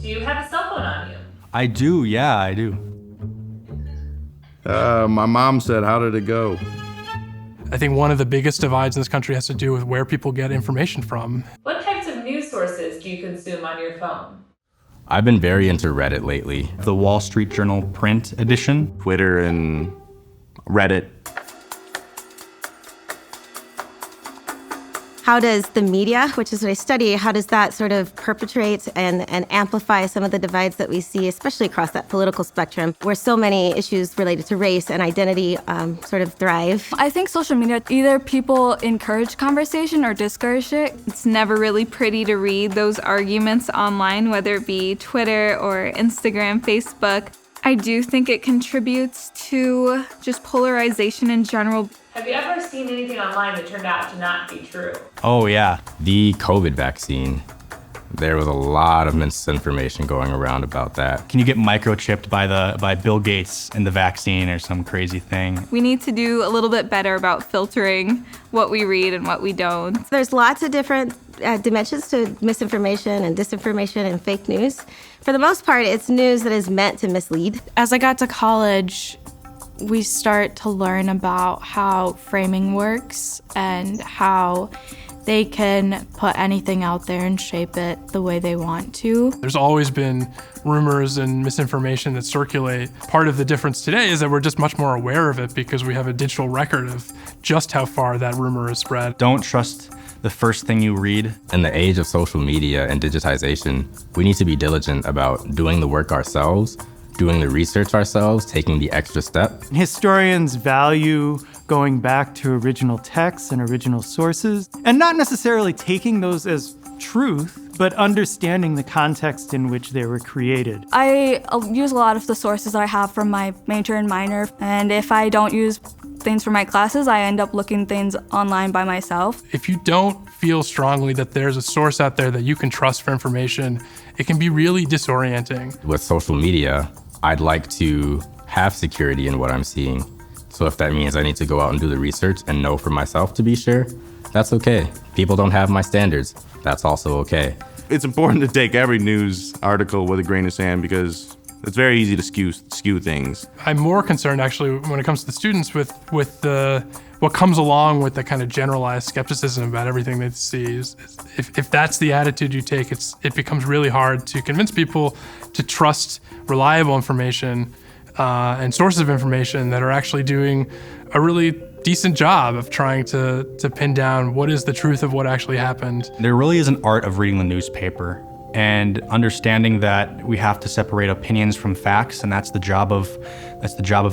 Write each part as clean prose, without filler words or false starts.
Do you have a cell phone on you? I do, yeah, I do. My mom said, how did it go? I think one of the biggest divides in this country has to do with where people get information from. What types of news sources do you consume on your phone? I've been very into Reddit lately. The Wall Street Journal print edition. Twitter and Reddit. How does the media, which is what I study, how does that sort of perpetrate and amplify some of the divides that we see, especially across that political spectrum, where so many issues related to race and identity sort of thrive? I think social media, either people encourage conversation or discourage it. It's never really pretty to read those arguments online, whether it be Twitter or Instagram, Facebook. I do think it contributes to just polarization in general. Have you ever seen anything online that turned out to not be true? Oh yeah, the COVID vaccine. There was a lot of misinformation going around about that. Can you get microchipped by Bill Gates in the vaccine or some crazy thing? We need to do a little bit better about filtering what we read and what we don't. There's lots of different dimensions to misinformation and disinformation and fake news. For the most part, it's news that is meant to mislead. As I got to college, we start to learn about how framing works and how they can put anything out there and shape it the way they want to. There's always been rumors and misinformation that circulate. Part of the difference today is that we're just much more aware of it because we have a digital record of just how far that rumor is spread. Don't trust the first thing you read. In the age of social media and digitization, we need to be diligent about doing the work ourselves, doing the research ourselves, taking the extra step. Historians value going back to original texts and original sources, and not necessarily taking those as truth, but understanding the context in which they were created. I use a lot of the sources I have from my major and minor, and if I don't use things for my classes, I end up looking things online by myself. If you don't feel strongly that there's a source out there that you can trust for information, it can be really disorienting. With social media, I'd like to have security in what I'm seeing. So if that means I need to go out and do the research and know for myself to be sure, that's okay. People don't have my standards. That's also okay. It's important to take every news article with a grain of sand because it's very easy to skew things. I'm more concerned actually when it comes to the students with what comes along with the kind of generalized skepticism about everything they see. If that's the attitude you take, it becomes really hard to convince people to trust reliable information and sources of information that are actually doing a really decent job of trying to pin down what is the truth of what actually happened. There really is an art of reading the newspaper and understanding that we have to separate opinions from facts, and that's the job of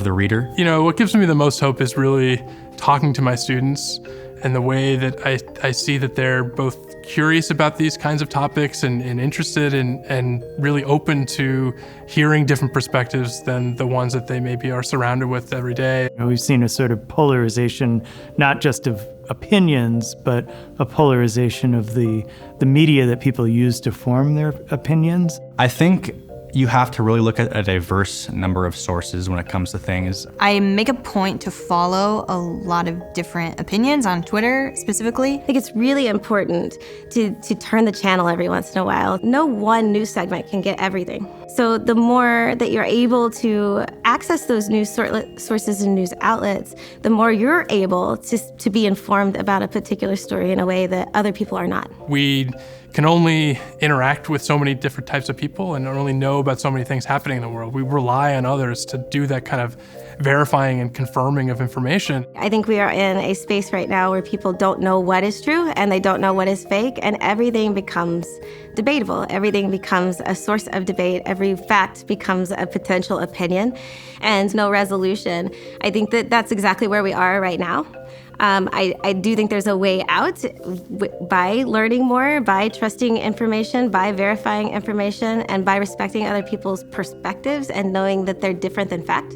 the reader. You know, what gives me the most hope is really talking to my students and the way that I see that they're both curious about these kinds of topics and interested and really open to hearing different perspectives than the ones that they maybe are surrounded with every day. We've seen a sort of polarization, not just of opinions, but a polarization of the media that people use to form their opinions. I think you have to really look at a diverse number of sources when it comes to things. I make a point to follow a lot of different opinions on Twitter specifically. I think it's really important to turn the channel every once in a while. No one news segment can get everything. So the more that you're able to access those news sources and news outlets, the more you're able to be informed about a particular story in a way that other people are not. We can only interact with so many different types of people and only know about so many things happening in the world. We rely on others to do that kind of verifying and confirming of information. I think we are in a space right now where people don't know what is true and they don't know what is fake, and everything becomes debatable. Everything becomes a source of debate. Every fact becomes a potential opinion and no resolution. I think that that's exactly where we are right now. I do think there's a way out by learning more, by trusting information, by verifying information, and by respecting other people's perspectives and knowing that they're different than fact.